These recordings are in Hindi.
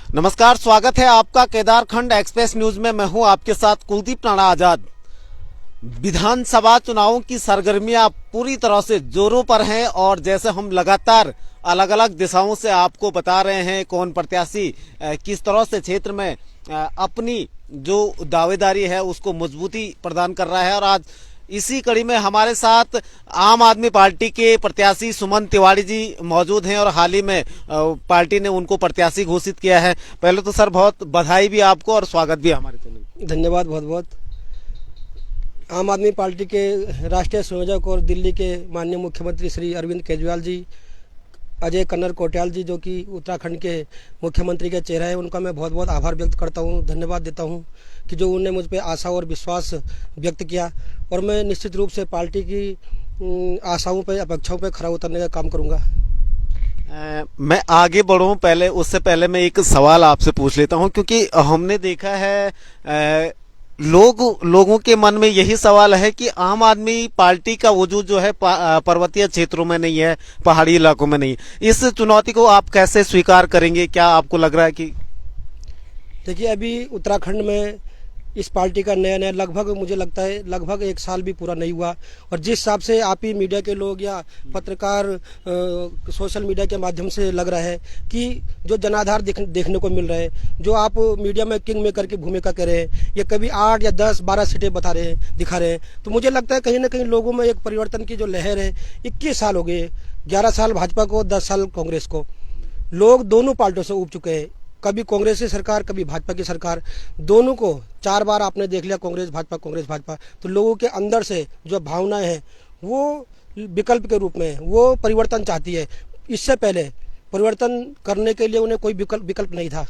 नमस्कार, स्वागत है आपका केदारखंड एक्सप्रेस न्यूज में। मैं हूं आपके साथ कुलदीप राणा आजाद। विधानसभा चुनावों की सरगर्मियां पूरी तरह से जोरों पर हैं और जैसे हम लगातार अलग अलग दिशाओं से आपको बता रहे हैं कौन प्रत्याशी किस तरह से क्षेत्र में अपनी जो दावेदारी है उसको मजबूती प्रदान कर रहा है। और आज इसी कड़ी में हमारे साथ आम आदमी पार्टी के प्रत्याशी सुमन तिवारी जी मौजूद हैं और हाल ही में पार्टी ने उनको प्रत्याशी घोषित किया है। पहले तो सर बहुत बधाई भी आपको और स्वागत भी हमारे चैनल। धन्यवाद बहुत बहुत। आम आदमी पार्टी के राष्ट्रीय संयोजक और दिल्ली के माननीय मुख्यमंत्री श्री अरविंद केजरीवाल जी, अजय कन्नर कोटियाल जी जो कि उत्तराखंड के मुख्यमंत्री के चेहरा है, उनका मैं बहुत बहुत आभार व्यक्त करता हूं, धन्यवाद देता हूं कि जो उन्होंने मुझ पर आशा और विश्वास व्यक्त किया। और मैं निश्चित रूप से पार्टी की आशाओं पर, अपेक्षाओं पर खरा उतरने का काम करूंगा। मैं आगे बढ़ूं पहले उससे पहले मैं एक सवाल आपसे पूछ लेता हूं, क्योंकि हमने देखा है लोगों के मन में यही सवाल है कि आम आदमी पार्टी का वजूद जो है पर्वतीय क्षेत्रों में नहीं है, पहाड़ी इलाकों में नहीं। इस चुनौती को आप कैसे स्वीकार करेंगे? क्या आपको लग रहा है कि देखिए, अभी उत्तराखंड में इस पार्टी का नया लगभग मुझे लगता है लगभग 1 साल भी पूरा नहीं हुआ। और जिस हिसाब से आप ही मीडिया के लोग या पत्रकार सोशल मीडिया के माध्यम से लग रहा है कि जो जनाधार देखने को मिल रहा है, जो आप मीडिया में किंग मेकर की भूमिका कर रहे हैं, ये कभी 8 या 10 12 सीटें दिखा रहे हैं, तो मुझे लगता है कहीं ना कहीं लोगों में एक परिवर्तन की जो लहर है। 21 साल हो गए, 11 साल भाजपा को, 10 साल कांग्रेस को। लोग दोनों पार्टियों से ऊब चुके हैं, कभी कांग्रेस की सरकार, कभी भाजपा की सरकार, दोनों को 4 बार आपने देख लिया, कांग्रेस भाजपा। तो लोगों के अंदर से जो भावनाएं हैं वो विकल्प के रूप में वो परिवर्तन चाहती है। इससे पहले परिवर्तन करने के लिए उन्हें कोई विकल्प नहीं था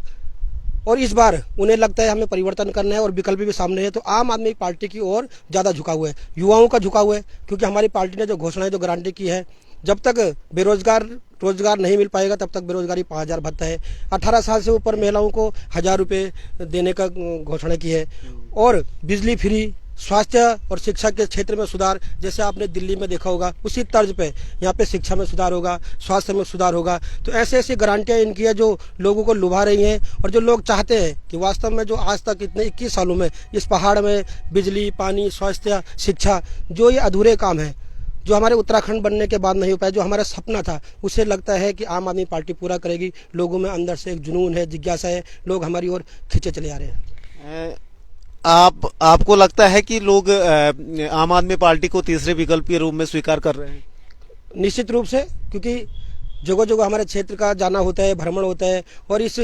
और इस बार उन्हें लगता है हमें परिवर्तन करना है और विकल्प भी सामने है। तो आम आदमी पार्टी की ओर ज़्यादा झुका हुआ है, युवाओं का झुका हुआ है, क्योंकि हमारी पार्टी ने जो घोषणाएं, जो गारंटी की है, जब तक रोजगार नहीं मिल पाएगा तब तक बेरोजगारी 5000 भत्ता है। 18 साल से ऊपर महिलाओं को 1000 रुपये देने का घोषणा की है। और बिजली फ्री, स्वास्थ्य और शिक्षा के क्षेत्र में सुधार, जैसे आपने दिल्ली में देखा होगा, उसी तर्ज पे यहाँ पे शिक्षा में सुधार होगा, स्वास्थ्य में सुधार होगा। तो ऐसी गारंटियाँ इनकी है जो लोगों को लुभा रही हैं और जो लोग चाहते हैं कि वास्तव में जो आज तक इतने 21 सालों में इस पहाड़ में बिजली, पानी, स्वास्थ्य, शिक्षा, जो ये अधूरे काम है, जो हमारे उत्तराखंड बनने के बाद नहीं हो पाया, जो हमारा सपना था, उसे लगता है कि आम आदमी पार्टी पूरा करेगी। लोगों में अंदर से एक जुनून है, जिज्ञासा है, लोग हमारी ओर खींचे चले आ रहे हैं। आपको लगता है कि लोग आम आदमी पार्टी को तीसरे विकल्प के रूप में स्वीकार कर रहे हैं? निश्चित रूप से, क्योंकि जगह जगह हमारे क्षेत्र का जाना होता है, भ्रमण होता है, और इस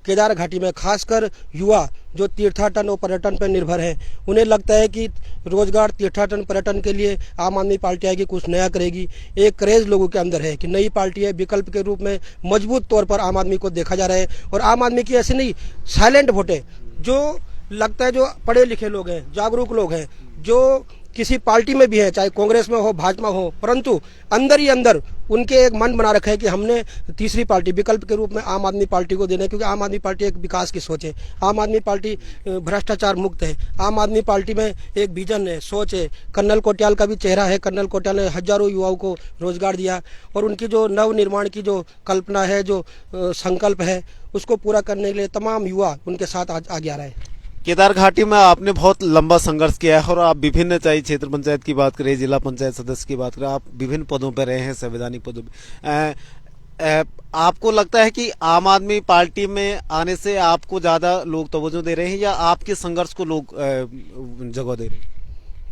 केदार घाटी में खासकर युवा जो तीर्थाटन और पर्यटन पर निर्भर है, उन्हें लगता है कि रोजगार, तीर्थाटन, पर्यटन के लिए आम आदमी पार्टी आएगी, कुछ नया करेगी। एक क्रेज लोगों के अंदर है कि नई पार्टी है, विकल्प के रूप में मजबूत तौर पर आम आदमी को देखा जा रहा है। और आम आदमी की ऐसे नहीं, साइलेंट वोट है, जो लगता है जो पढ़े लिखे लोग हैं, जागरूक लोग हैं, जो किसी पार्टी में भी है, चाहे कांग्रेस में हो, भाजपा हो, परंतु अंदर ही अंदर उनके एक मन बना रखा है कि हमने तीसरी पार्टी विकल्प के रूप में आम आदमी पार्टी को देना है, क्योंकि आम आदमी पार्टी एक विकास की सोच है, आम आदमी पार्टी भ्रष्टाचार मुक्त है, आम आदमी पार्टी में एक विजन है, सोच है। कन्नल कोटियाल का भी चेहरा है, कन्नल कोटियाल ने हजारों युवाओं को रोजगार दिया और उनकी जो नव निर्माण की जो कल्पना है, जो संकल्प है, उसको पूरा करने के लिए तमाम युवा उनके साथ आगे आ रहा है। केदार घाटी में आपने बहुत लंबा संघर्ष किया है और आप विभिन्न, चाहे क्षेत्र पंचायत की बात करें, जिला पंचायत सदस्य की बात करें, आप विभिन्न पदों पर रहे हैं, संवैधानिक पदों पर। आपको लगता है कि आम आदमी पार्टी में आने से आपको ज्यादा लोग तवज्जो दे रहे हैं या आपके संघर्ष को लोग जगह दे रहे हैं?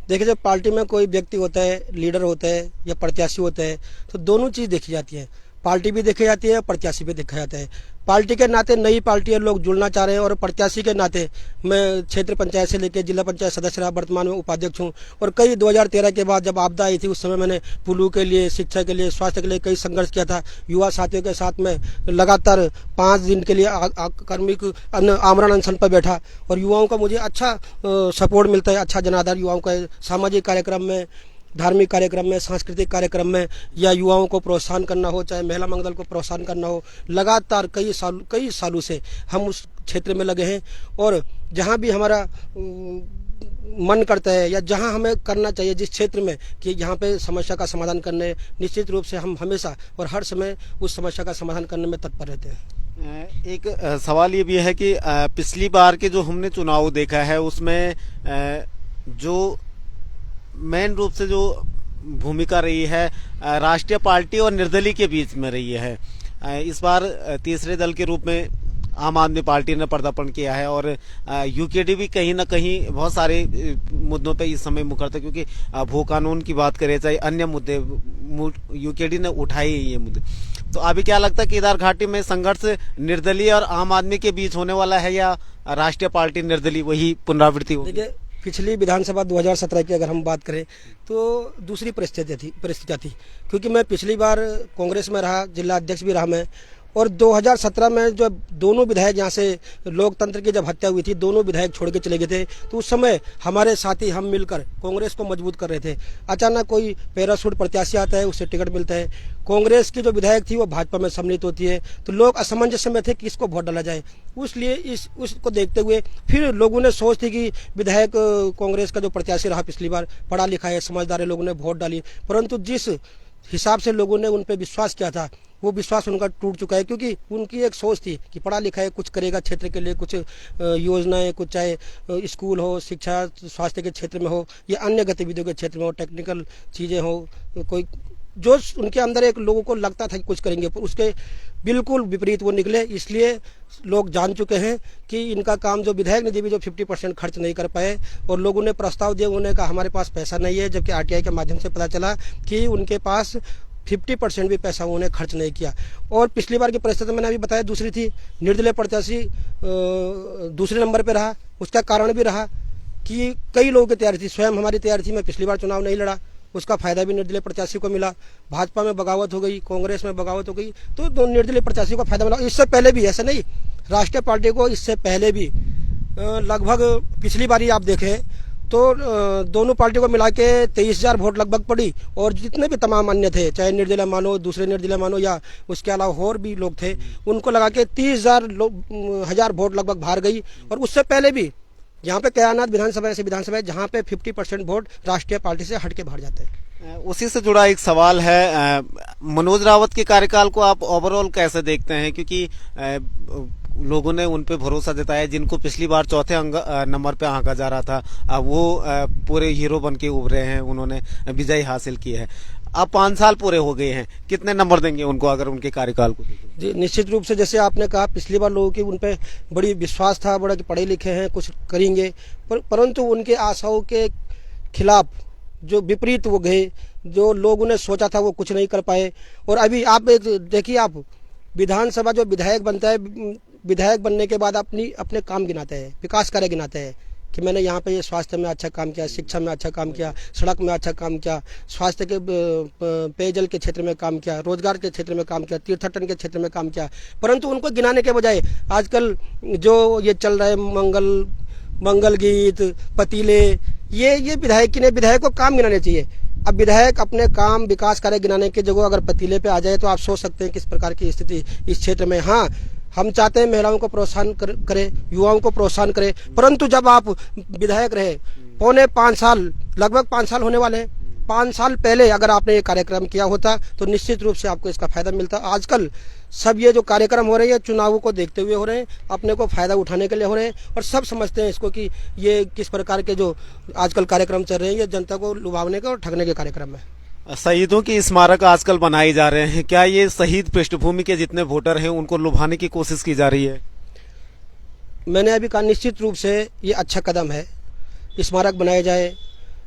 देखिए, जब पार्टी में कोई व्यक्ति होता है, लीडर होता है या प्रत्याशी होता है, तो दोनों चीज देखी जाती है। पार्टी भी देखी जाती है, प्रत्याशी भी देखा जाता है। पार्टी के नाते नई पार्टी लोग जुड़ना चाह रहे हैं और प्रत्याशी के नाते मैं क्षेत्र पंचायत से लेकर जिला पंचायत सदस्य रहा, वर्तमान में उपाध्यक्ष हूं। और कई 2013 के बाद जब आपदा आई थी, उस समय मैंने पुलू के लिए, शिक्षा के लिए, स्वास्थ्य के लिए कई संघर्ष किया था। युवा साथियों के साथ में लगातार 5 दिन के लिए कार्मिक आमरण अनशन पर बैठा और युवाओं का मुझे अच्छा सपोर्ट मिलता है, अच्छा जनाधार युवाओं का। सामाजिक कार्यक्रम में, धार्मिक कार्यक्रम में, सांस्कृतिक कार्यक्रम में, या युवाओं को प्रोत्साहन करना हो, चाहे महिला मंगल को प्रोत्साहन करना हो, लगातार कई सालों से हम उस क्षेत्र में लगे हैं। और जहां भी हमारा मन करता है या जहां हमें करना चाहिए, जिस क्षेत्र में कि यहाँ पे समस्या का समाधान करने, निश्चित रूप से हम हमेशा और हर समय उस समस्या का समाधान करने में तत्पर रहते हैं। एक सवाल ये भी है कि पिछली बार के जो हमने चुनाव देखा है उसमें जो मेन रूप से जो भूमिका रही है राष्ट्रीय पार्टी और निर्दलीय के बीच में रही है। इस बार तीसरे दल के रूप में आम आदमी पार्टी ने पदार्पण किया है और यूकेडी भी कहीं ना कहीं बहुत सारे मुद्दों पे इस समय मुखर था, क्योंकि भू कानून की बात करें चाहे अन्य मुद्दे यूकेडी ने उठाए ये मुद्दे। तो अभी क्या लगता है केदार घाटी में संघर्ष निर्दलीय और आम आदमी के बीच होने वाला है या राष्ट्रीय पार्टी निर्दलीय वही पुनरावृत्ति होगी? देखिए, पिछली विधानसभा 2017 की अगर हम बात करें तो दूसरी परिस्थिति थी, क्योंकि मैं पिछली बार कांग्रेस में रहा, जिला अध्यक्ष भी रहा मैं, और 2017 में जब दोनों विधायक यहाँ से लोकतंत्र की जब हत्या हुई थी, दोनों विधायक छोड़ के चले गए थे, तो उस समय हमारे साथी हम मिलकर कांग्रेस को मजबूत कर रहे थे। अचानक कोई पैराशूट प्रत्याशी आता है, उससे टिकट मिलता है, कांग्रेस की जो विधायक थी वो भाजपा में सम्मिलित होती है, तो लोग असमंजस में थे कि किसको वोट डाला जाए। इसलिए उसको देखते हुए फिर लोगों ने सोच थी कि विधायक कांग्रेस का जो प्रत्याशी रहा पिछली बार पढ़ा लिखा है, समझदार है, लोगों ने वोट डाली, परंतु जिस हिसाब से लोगों ने उन पर विश्वास किया था वो विश्वास उनका टूट चुका है, क्योंकि उनकी एक सोच थी कि पढ़ा लिखा है, कुछ करेगा क्षेत्र के लिए, कुछ योजनाएं, कुछ चाहे स्कूल हो, शिक्षा स्वास्थ्य के क्षेत्र में हो या अन्य गतिविधियों के क्षेत्र में हो, टेक्निकल चीज़ें हो, कोई जो उनके अंदर एक लोगों को लगता था कि कुछ करेंगे, पर उसके बिल्कुल विपरीत वो निकले। इसलिए लोग जान चुके हैं कि इनका काम जो विधायक निधि भी जो 50% खर्च नहीं कर पाए, और लोगों ने प्रस्ताव दिए, उन्होंने कहा हमारे पास पैसा नहीं है, जबकि आरटीआई के माध्यम से पता चला कि उनके पास 50% भी पैसा उन्होंने खर्च नहीं किया। और पिछली बार की परिस्थिति मैंने अभी बताया दूसरी थी, निर्दलीय प्रत्याशी दूसरे नंबर पर रहा। उसका कारण भी रहा कि कई लोगों की तैयारी थी, स्वयं हमारी तैयारी थी, मैं पिछली बार चुनाव नहीं लड़ा, उसका फायदा भी निर्दलीय प्रत्याशी को मिला। भाजपा में बगावत हो गई, कांग्रेस में बगावत हो गई, तो निर्दलीय प्रत्याशी को फायदा मिला। इससे पहले भी ऐसा नहीं, राष्ट्रीय पार्टी को इससे पहले भी लगभग पिछली बार ही आप देखें तो दोनों पार्टियों को मिला के 23,000 वोट लगभग पड़ी, और जितने भी तमाम अन्य थे, चाहे निर्दलीय मानो, दूसरे निर्दलीय मानो, या उसके अलावा और भी लोग थे, उनको लगा के 30,000 वोट लगभग बाहर गई। और उससे पहले भी यहाँ पे कयानाथ विधानसभा ऐसी विधानसभा है जहाँ पे 50% वोट राष्ट्रीय पार्टी से हट के बाहर जाते हैं। उसी से जुड़ा एक सवाल है, मनोज रावत के कार्यकाल को आप ओवरऑल कैसे देखते हैं? क्योंकि लोगों ने उन पे भरोसा जताया, जिनको पिछली बार चौथे नंबर पे आंका जा रहा था, वो पूरे हीरो बन के उभरे हैं, उन्होंने विजय हासिल की है। अब 5 साल पूरे हो गए हैं, कितने नंबर देंगे उनको अगर उनके कार्यकाल को देखें? जी, निश्चित रूप से जैसे आपने कहा, पिछली बार लोगों की उन पे बड़ी विश्वास था, बड़ा कि पढ़े लिखे हैं, कुछ करेंगे, परंतु उनके आशाओं के खिलाफ जो विपरीत वो गए, जो लोगों ने सोचा था वो कुछ नहीं कर पाए। और अभी आप देखिए, आप विधानसभा जो विधायक बनता है, विधायक बनने के बाद अपने काम गिनाते हैं, विकास कार्य गिनाते हैं कि मैंने यहाँ पे ये स्वास्थ्य में अच्छा काम किया, शिक्षा में अच्छा काम किया, सड़क में अच्छा काम किया, स्वास्थ्य के पेयजल के क्षेत्र में काम किया, रोजगार के क्षेत्र में काम किया, तीर्थटन के क्षेत्र में काम किया। परंतु उनको गिनाने के बजाय आजकल जो ये चल रहा है मंगल गीत, पतीले, ये विधायक को काम गिनाने चाहिए। अब विधायक अपने काम विकास कार्य गिनाने की जगह अगर पतीले पे आ जाए तो आप सोच सकते हैं किस प्रकार की स्थिति इस क्षेत्र में। हाँ, हम चाहते हैं महिलाओं को प्रोत्साहन करें, युवाओं को प्रोत्साहन करें, परंतु जब आप विधायक रहे पौने 5 साल, लगभग 5 साल होने वाले हैं, 5 साल पहले अगर आपने ये कार्यक्रम किया होता तो निश्चित रूप से आपको इसका फायदा मिलता। आजकल सब ये जो कार्यक्रम हो रहे हैं चुनावों को देखते हुए हो रहे हैं, अपने को फायदा उठाने के लिए हो रहे हैं, और सब समझते हैं इसको कि ये किस प्रकार के जो आजकल कार्यक्रम चल रहे हैं ये जनता को लुभावने का और ठगने के कार्यक्रम है। शहीदों की स्मारक आजकल बनाए जा रहे हैं, क्या ये शहीद पृष्ठभूमि के जितने वोटर हैं उनको लुभाने की कोशिश की जा रही है? मैंने अभी कहा निश्चित रूप से ये अच्छा कदम है, स्मारक बनाए जाए,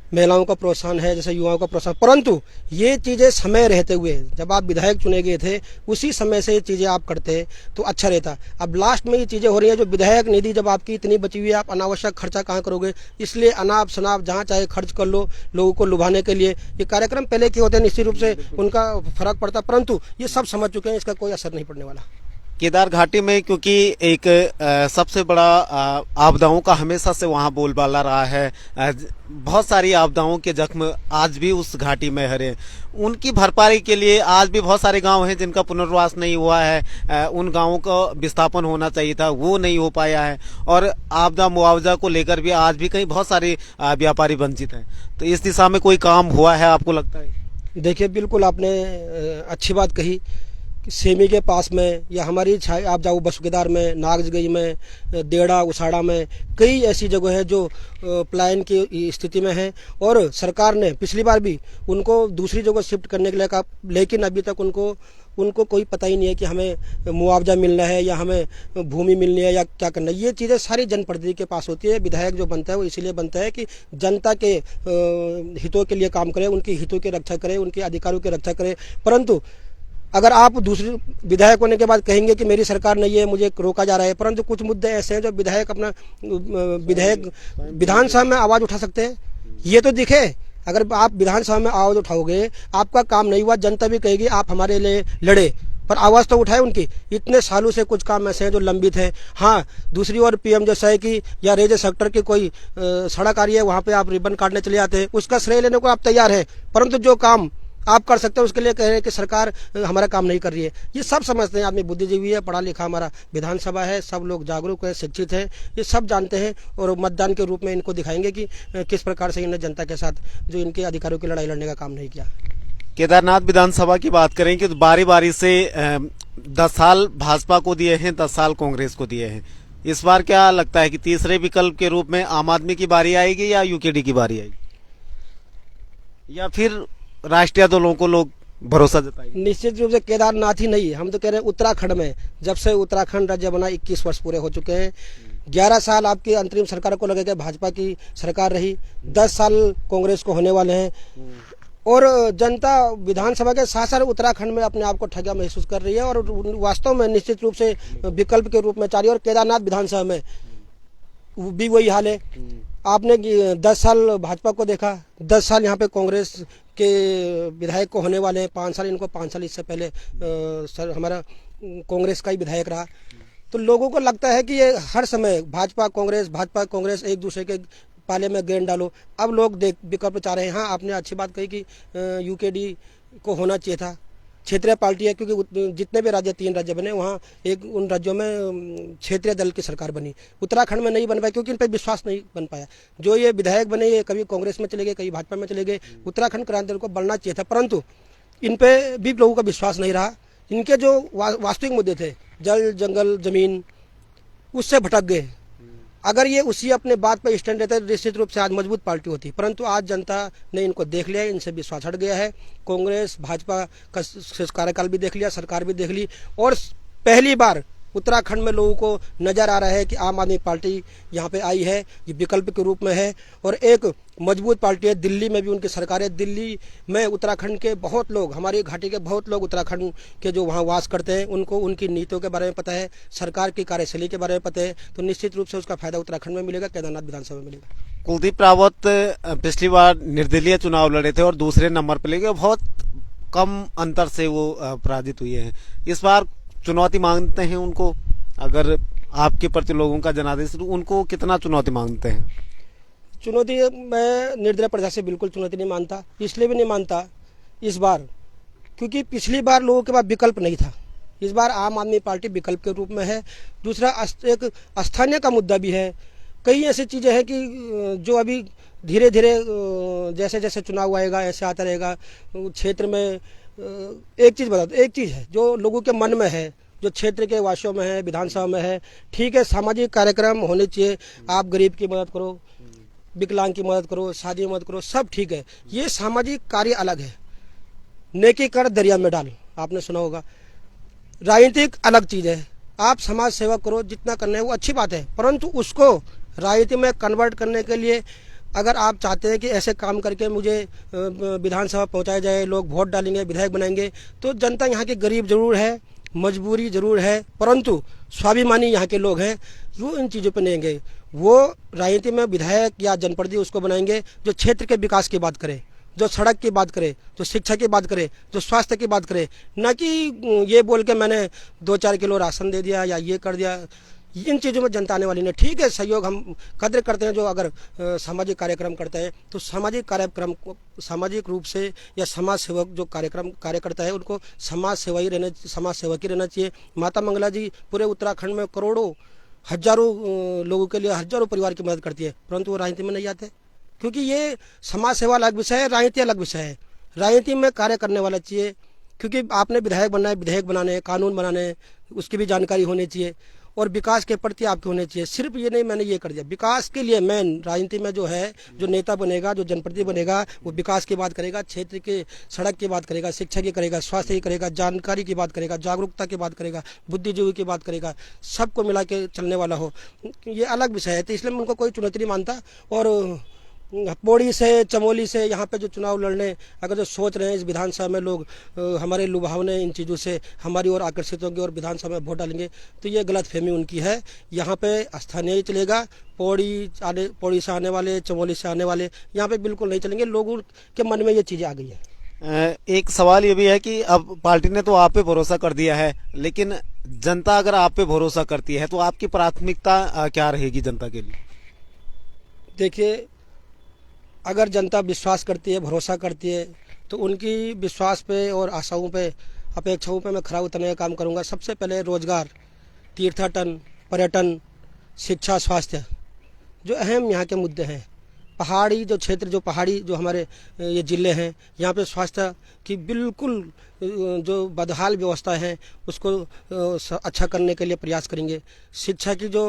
महिलाओं का प्रोत्साहन है, जैसे युवाओं का प्रोत्साहन, परंतु ये चीज़ें समय रहते हुए, जब आप विधायक चुने गए थे उसी समय से ये चीज़ें आप करते तो अच्छा रहता। अब लास्ट में ये चीज़ें हो रही हैं, जो विधायक निधि जब आपकी इतनी बची हुई है, आप अनावश्यक खर्चा कहाँ करोगे, इसलिए अनाप शनाप जहाँ चाहे खर्च कर लो लोगों को लुभाने के लिए। ये कार्यक्रम पहले के होते हैं, निश्चित रूप से उनका फर्क पड़ता, परंतु ये सब समझ चुके हैं, इसका कोई असर नहीं पड़ने वाला। केदार घाटी में क्योंकि एक सबसे बड़ा आपदाओं का हमेशा से वहाँ बोलबाला रहा है, बहुत सारी आपदाओं के जख्म आज भी उस घाटी में हरे, उनकी भरपाई के लिए आज भी बहुत सारे गांव हैं जिनका पुनर्वास नहीं हुआ है, उन गांवों का विस्थापन होना चाहिए था, वो नहीं हो पाया है, और आपदा मुआवजा को लेकर भी आज भी कहीं बहुत सारे व्यापारी वंचित हैं। तो इस दिशा में कोई काम हुआ है आपको लगता है? देखिए, बिल्कुल आपने अच्छी बात कही सेमी के पास में या हमारी आप जाओ बसुकेदार में, नागजगई में, देड़ा उसाड़ा में, कई ऐसी जगह है जो पलायन की स्थिति में है। और सरकार ने पिछली बार भी उनको दूसरी जगह शिफ्ट करने के लिए कहा, लेकिन अभी तक उनको कोई पता ही नहीं है कि हमें मुआवजा मिलना है या हमें भूमि मिलनी है या क्या करना है। ये चीज़ें सारी जनप्रतिनिधि के पास होती है। विधायक जो बनता है वो इसीलिए बनता है कि जनता के हितों के लिए काम करे, उनके हितों की रक्षा करे, उनके अधिकारों की रक्षा करे। परंतु अगर आप दूसरी विधायक होने के बाद कहेंगे कि मेरी सरकार नहीं है, मुझे रोका जा रहा है, परंतु कुछ मुद्दे ऐसे हैं जो विधायक विधानसभा में आवाज उठा सकते हैं। ये तो दिखे, अगर आप विधानसभा में आवाज उठाओगे, आपका काम नहीं हुआ, जनता भी कहेगी आप हमारे लिए लड़े, पर आवाज तो उठाए उनकी। इतने सालों से कुछ काम ऐसे हैं जो लंबित है। हाँ, दूसरी ओर पीएम जैसा की या रेलवे सेक्टर की कोई सड़क आ रही है, वहां पे आप रिबन काटने चले जाते हैं, उसका श्रेय लेने को आप तैयार है, परंतु जो काम आप कर सकते हैं उसके लिए कह रहे हैं कि सरकार हमारा काम नहीं कर रही है। ये सब समझते हैं, आदमी बुद्धिजीवी है, पढ़ा लिखा हमारा विधानसभा है, सब लोग जागरूक है, शिक्षित हैं, ये सब जानते हैं। और मतदान के रूप में इनको दिखाएंगे कि किस प्रकार से इन्हें जनता के साथ जो इनके अधिकारों की लड़ाई लड़ने का काम नहीं किया। केदारनाथ विधानसभा की बात करें कि बारी बारी से 10 साल भाजपा को दिए हैं, 10 साल कांग्रेस को दिए हैं। इस बार क्या लगता है कि तीसरे विकल्प के रूप में आम आदमी की बारी आएगी या यूकेडी की बारी आएगी, या फिर राष्ट्रीय दलों को लोग भरोसा जताएंगे? निश्चित रूप से केदारनाथ ही नहीं, हम तो कह रहे हैं उत्तराखंड में, जब से उत्तराखंड राज्य बना 21 वर्ष पूरे हो चुके हैं। 11 साल आपकी अंतरिम सरकार को लगेगा, भाजपा की सरकार रही, 10 साल कांग्रेस को होने वाले हैं। और जनता विधानसभा के साथ साथ उत्तराखंड में अपने आप को ठगा महसूस कर रही है और वास्तव में निश्चित रूप से विकल्प के रूप में चाह रही है। और केदारनाथ विधानसभा में भी वही हाल है। आपने 10 साल भाजपा को देखा, 10 साल यहाँ पे कांग्रेस के विधायक को होने वाले हैं, 5 साल इनको, 5 साल इससे पहले हमारा कांग्रेस का ही विधायक रहा। तो लोगों को लगता है कि ये हर समय भाजपा कांग्रेस एक दूसरे के पाले में गेंद डालो। अब लोग विकल्प चाह रहे हैं। हाँ, आपने अच्छी बात कही कि यूकेडी को होना चाहिए था, क्षेत्रीय पार्टी है, क्योंकि जितने भी राज्य 3 राज्य बने वहाँ एक उन राज्यों में क्षेत्रीय दल की सरकार बनी। उत्तराखंड में नहीं बन पाया क्योंकि इन पर विश्वास नहीं बन पाया। जो ये विधायक बने ये कभी कांग्रेस में चले गए, कभी भाजपा में चले गए। उत्तराखंड क्रांति दल को बनना चाहिए था, परंतु इन पे भी लोगों का विश्वास नहीं रहा। इनके जो वास्तविक मुद्दे थे, जल जंगल जमीन, उससे भटक गए। अगर ये उसी अपने बात पर स्टैंड रहते तो निश्चित रूप से आज मजबूत पार्टी होती, परंतु आज जनता ने इनको देख लिया, इनसे विश्वास हट गया है। कांग्रेस भाजपा का कार्यकाल भी देख लिया, सरकार भी देख ली, और पहली बार उत्तराखंड में लोगों को नजर आ रहा है कि आम आदमी पार्टी यहाँ पे आई है, ये विकल्प के रूप में है और एक मजबूत पार्टी है। दिल्ली में भी उनकी सरकार है। दिल्ली में उत्तराखंड के बहुत लोग, हमारी घाटी के बहुत लोग उत्तराखंड के जो वहाँ वास करते हैं, उनको उनकी नीतियों के बारे में पता है, सरकार की कार्यशैली के बारे में पता है। तो निश्चित रूप से उसका फायदा उत्तराखंड में मिलेगा, केदारनाथ विधानसभा में मिलेगा। कुलदीप रावत पिछली बार निर्दलीय चुनाव लड़े थे और दूसरे नंबर पर लेके बहुत कम अंतर से वो पराजित हुए हैं। इस बार चुनौती मांगते हैं उनको, अगर आपके प्रति लोगों का जनादेश, उनको कितना चुनौती मांगते हैं? चुनौती मैं निर्दलीय प्रत्याशी से बिल्कुल चुनौती नहीं मानता। इसलिए भी नहीं मानता इस बार क्योंकि पिछली बार लोगों के पास विकल्प नहीं था। इस बार आम आदमी पार्टी विकल्प के रूप में है। दूसरा एक स्थानीय का मुद्दा भी है। कई ऐसी चीज़ें हैं कि जो अभी धीरे धीरे जैसे जैसे चुनाव आएगा ऐसे आता रहेगा। क्षेत्र में एक चीज़ बता दो, एक चीज़ है जो लोगों के मन में है, जो क्षेत्र के वासियों में है, विधानसभा में है। ठीक है, सामाजिक कार्यक्रम होने चाहिए। आप गरीब की मदद करो, विकलांग की मदद करो, शादी की मदद करो, सब ठीक है। ये सामाजिक कार्य अलग है। नेकी कर दरिया में डाल, आपने सुना होगा। राजनीतिक अलग चीज़ है। आप समाज सेवा करो, जितना करना है वो अच्छी बात है, परंतु उसको राजनीति में कन्वर्ट करने के लिए अगर आप चाहते हैं कि ऐसे काम करके मुझे विधानसभा पहुंचाया जाए, लोग वोट डालेंगे, विधायक बनाएंगे, तो जनता यहाँ के गरीब जरूर है, मजबूरी जरूर है, परंतु स्वाभिमानी यहाँ के लोग हैं, वो इन चीज़ों पर नहीं गए। वो राजनीति में विधायक या जनप्रतिनिधि उसको बनाएंगे जो क्षेत्र के विकास की बात करे, जो सड़क की बात करे, जो शिक्षा की बात करे, जो स्वास्थ्य की बात करे, न कि ये बोल के मैंने 2-4 किलो राशन दे दिया या ये कर दिया। इन चीज़ों में जनता आने वाली नहीं। ठीक है, सहयोग हम कद्र करते हैं जो अगर सामाजिक कार्यक्रम करते हैं तो सामाजिक कार्यक्रम को सामाजिक रूप से या समाज सेवक जो कार्य करता है उनको समाज सेवक ही रहना चाहिए। माता मंगला जी पूरे उत्तराखंड में करोड़ों हजारों लोगों के लिए, हजारों परिवार की मदद करती है, परंतु वो राजनीति में नहीं आते क्योंकि ये समाज सेवा अलग विषय है, राजनीति अलग विषय है। राजनीति में कार्य करने वाला चाहिए, क्योंकि आपने विधायक बनना है, विधेयक बनाने हैं, कानून बनाने हैं, उसकी भी जानकारी होनी चाहिए और विकास के प्रति आपके होने चाहिए। सिर्फ ये नहीं मैंने ये कर दिया, विकास के लिए मेन राजनीति में जो है, जो नेता बनेगा, जो जनप्रतिनिधि बनेगा, वो विकास की बात करेगा, क्षेत्र के सड़क की बात करेगा, शिक्षा की करेगा, स्वास्थ्य की करेगा, जानकारी की बात करेगा, जागरूकता की बात करेगा, बुद्धिजीवी की बात करेगा, सबको मिला के चलने वाला हो। ये अलग विषय है, तो इसलिए मैं उनको कोई चुनौती नहीं मानता। और पौड़ी से, चमोली से यहाँ पे जो चुनाव लड़ने अगर जो सोच रहे हैं इस विधानसभा में लोग हमारे लुभावने इन चीज़ों से हमारी ओर आकर्षित होंगे और विधानसभा में वोट डालेंगे, तो ये गलतफहमी उनकी है। यहाँ पे स्थानीय ही चलेगा, पौड़ी से आने वाले, चमोली से आने वाले यहाँ पे बिल्कुल नहीं चलेंगे। लोगों के मन में ये चीज़ें आ गई हैं। एक सवाल ये भी है कि अब पार्टी ने तो आप पे भरोसा कर दिया है, लेकिन जनता अगर आप पे भरोसा करती है तो आपकी प्राथमिकता क्या रहेगी जनता के लिए? देखिए, अगर जनता विश्वास करती है, भरोसा करती है, तो उनकी विश्वास पे और आशाओं पे, अपेक्षाओं पे मैं खरा उतरने का काम करूँगा। सबसे पहले रोजगार, तीर्थाटन, पर्यटन, शिक्षा, स्वास्थ्य, जो अहम यहाँ के मुद्दे हैं। पहाड़ी जो क्षेत्र, जो पहाड़ी जो हमारे ये ज़िले हैं, यहाँ पे स्वास्थ्य की बिल्कुल जो बदहाल व्यवस्था है उसको अच्छा करने के लिए प्रयास करेंगे। शिक्षा की जो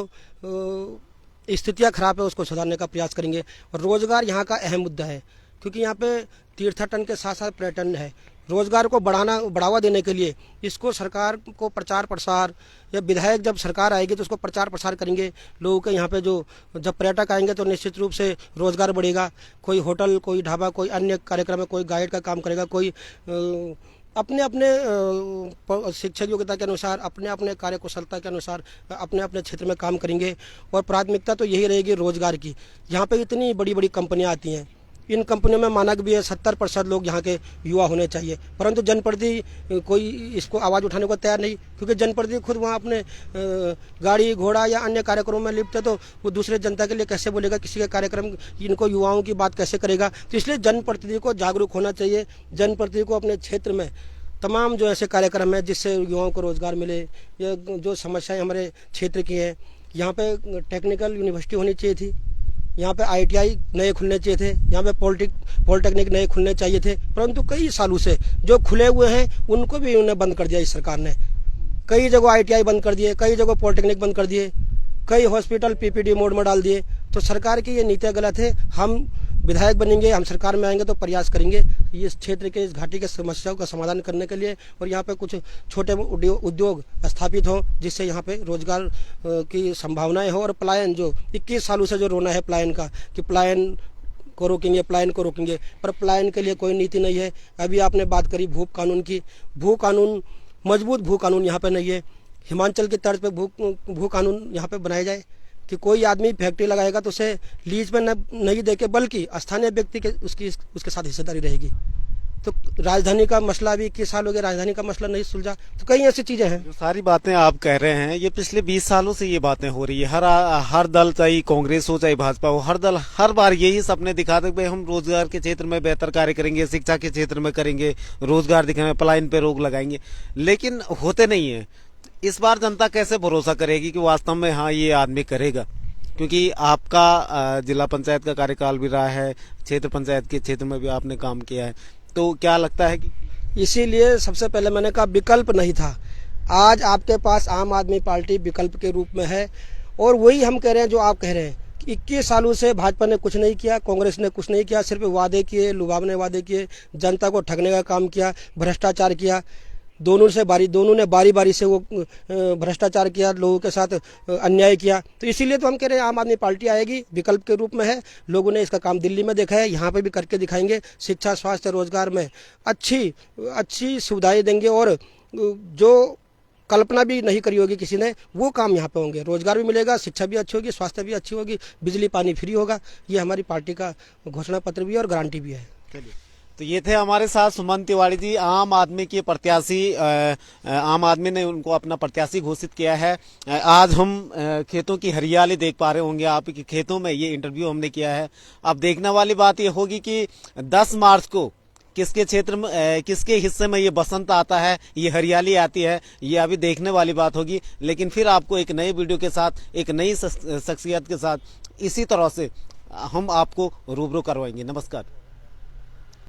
स्थितियाँ खराब है उसको सुधारने का प्रयास करेंगे। और रोजगार यहाँ का अहम मुद्दा है, क्योंकि यहाँ पे तीर्थाटन के साथ साथ पर्यटन है। रोजगार को बढ़ावा देने के लिए इसको सरकार को प्रचार प्रसार, या विधायक जब सरकार आएगी तो उसको प्रचार प्रसार करेंगे। लोगों के यहाँ पे जो जब पर्यटक आएंगे तो निश्चित रूप से रोजगार बढ़ेगा। कोई होटल, कोई ढाबा, कोई अन्य कार्यक्रम में कोई गाइड का काम करेगा, कोई अपने अपने शिक्षा योग्यता के अनुसार, अपने अपने कार्यकुशलता के अनुसार अपने अपने क्षेत्र में काम करेंगे। और प्राथमिकता तो यही रहेगी रोजगार की। यहाँ पे इतनी बड़ी बड़ी कंपनियाँ आती हैं, इन कंपनियों में मानक भी है 70% लोग यहाँ के युवा होने चाहिए, परंतु जनप्रतिनिधि कोई इसको आवाज़ उठाने को तैयार नहीं, क्योंकि जनप्रतिनिधि खुद वहाँ अपने गाड़ी घोड़ा या अन्य कार्यक्रमों में लिप्त है, तो वो दूसरे जनता के लिए कैसे बोलेगा, किसी का कार्यक्रम, इनको युवाओं की बात कैसे करेगा। तो इसलिए जनप्रतिनिधि को जागरूक होना चाहिए। जनप्रतिनिधि को अपने क्षेत्र में तमाम जो ऐसे कार्यक्रम है जिससे युवाओं को रोजगार मिले, या जो समस्याएं हमारे क्षेत्र की हैं, यहाँ पे टेक्निकल यूनिवर्सिटी होनी चाहिए थी, यहाँ पे ITI नए खुलने चाहिए थे, यहाँ पे पॉलिटेक्निक नए खुलने चाहिए थे, परंतु कई सालों से जो खुले हुए हैं उनको भी उन्हें बंद कर दिया इस सरकार ने। कई जगह ITI बंद कर दिए, कई जगह पॉलिटेक्निक बंद कर दिए, कई हॉस्पिटल PPP मोड में डाल दिए। तो सरकार की ये नीतियाँ गलत है। हम विधायक बनेंगे, हम सरकार में आएंगे तो प्रयास करेंगे इस क्षेत्र के, इस घाटी के समस्याओं का समाधान करने के लिए, और यहाँ पे कुछ छोटे उद्योग स्थापित हों जिससे यहाँ पे रोजगार की संभावनाएं हो। और पलायन, जो 21 सालों से जो रोना है पलायन का, कि पलायन को रोकेंगे, पलायन को रोकेंगे, पर पलायन के लिए कोई नीति नहीं है। अभी आपने बात करी भू कानून की, मजबूत भू कानून यहाँ पे नहीं है। हिमाचल की तर्ज पे भू कानून यहाँ पे बनाया जाए कि कोई आदमी फैक्ट्री लगाएगा तो उसे लीज में नहीं देके, बल्कि स्थानीय व्यक्ति के उसके साथ हिस्सेदारी रहेगी। तो राजधानी का मसला भी 21 साल हो गए, राजधानी का मसला नहीं सुलझा। तो कई ऐसी चीजें हैं। जो सारी बातें आप कह रहे हैं, ये पिछले 20 सालों से ये बातें हो रही है। हर दल, चाहे कांग्रेस हो चाहे भाजपा हो, हर दल हर बार यही सपने दिखाते हैं, भाई हम रोजगार के क्षेत्र में बेहतर कार्य करेंगे, शिक्षा के क्षेत्र में करेंगे, रोजगार दिखाएंगे, पलायन पे रोक लगाएंगे, लेकिन होते नहीं है। इस बार जनता कैसे भरोसा करेगी कि वास्तव में हाँ ये आदमी करेगा? क्योंकि आपका जिला पंचायत का कार्यकाल भी रहा है, क्षेत्र पंचायत के क्षेत्र में भी आपने काम किया है, तो क्या लगता है कि इसीलिए सबसे पहले मैंने कहा विकल्प नहीं था। आज आपके पास आम आदमी पार्टी विकल्प के रूप में है, और वही हम कह रहे हैं जो आप कह रहे हैं। 21 सालों से भाजपा ने कुछ नहीं किया, कांग्रेस ने कुछ नहीं किया, सिर्फ वादे किए, लुभावने वादे किए, जनता को ठगने का काम किया, भ्रष्टाचार किया। दोनों ने बारी बारी से वो भ्रष्टाचार किया, लोगों के साथ अन्याय किया। तो इसीलिए तो हम कह रहे हैं आम आदमी पार्टी आएगी, विकल्प के रूप में है। लोगों ने इसका काम दिल्ली में देखा है, यहाँ पे भी करके दिखाएंगे। शिक्षा, स्वास्थ्य, रोजगार में अच्छी सुविधाएं देंगे, और जो कल्पना भी नहीं करी होगी किसी ने, वो काम यहाँ पे होंगे। रोजगार भी मिलेगा, शिक्षा भी अच्छी होगी, स्वास्थ्य भी अच्छी होगी, बिजली पानी फ्री होगा। ये हमारी पार्टी का घोषणा पत्र भी है और गारंटी भी है। चलिए, तो ये थे हमारे साथ सुमन तिवारी जी, आम आदमी के प्रत्याशी। आम आदमी ने उनको अपना प्रत्याशी घोषित किया है। आज हम खेतों की हरियाली देख पा रहे होंगे आप कि खेतों में ये इंटरव्यू हमने किया है। अब देखने वाली बात ये होगी कि 10 मार्च को किसके क्षेत्र में, किसके हिस्से में ये बसंत आता है, ये हरियाली आती है, ये अभी देखने वाली बात होगी। लेकिन फिर आपको एक नए वीडियो के साथ, एक नई शख्सियत के साथ इसी तरह से हम आपको रूबरू करवाएंगे। नमस्कार।